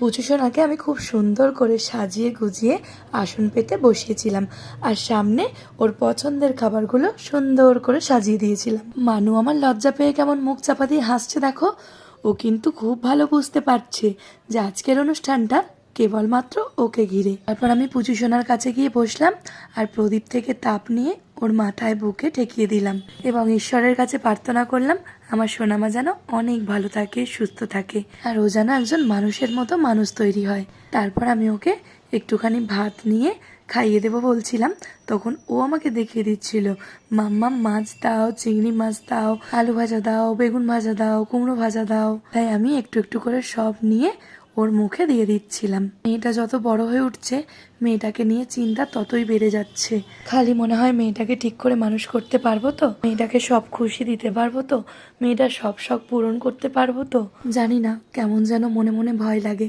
পুচু সোনাকে আমি খুব সুন্দর করে সাজিয়ে গুজিয়ে আসন পেতে বসিয়েছিলাম, আর সামনে ওর পছন্দের খাবারগুলো সুন্দর করে সাজিয়ে দিয়েছিলাম। মানু আমার লজ্জা পেয়ে কেমন মুখ চাপা দিয়ে হাসছে দেখো। ও কিন্তু খুব ভালো বুঝতে পারছে যে আজকের অনুষ্ঠানটা কেবলমাত্র ওকে ঘিরে। তারপর আমি পুচু সোনার কাছে গিয়ে বসলাম আর প্রদীপ থেকে তাপ নিয়ে ওর মাথায় বুকে ঠেকিয়ে দিলাম এবং ঈশ্বরের কাছে প্রার্থনা করলাম আমার সোনামা যেন অনেক ভালো থাকে, সুস্থ থাকে, আর ও যেন একজন মানুষের মতো মানুষ তৈরি হয়। তারপর আমি ওকে একটুখানি ভাত নিয়ে খাইয়ে দেবো বলছিলাম, তখন ও আমাকে দেখিয়ে দিচ্ছিল, মাম্মাম মাছ দাও, চিংড়ি মাছ দাও, আলু ভাজা দাও, বেগুন ভাজা দাও, কুমড়ো ভাজা দাও। তাই আমি একটু একটু করে সব নিয়ে ওর মুখে দিয়ে দিচ্ছিলাম। মেয়েটা যত বড় হয়ে উঠছে মেয়েটাকে নিয়ে চিন্তা ততই বেড়ে যাচ্ছে। খালি মনে হয় মেয়েটাকে ঠিক করে মানুষ করতে পারবো তো, মেয়েটাকে সব খুশি দিতে পারবো তো, মেয়েটার সব শখ পূরণ করতে পারবো তো। জানি না কেমন যেন মনে মনে ভয় লাগে।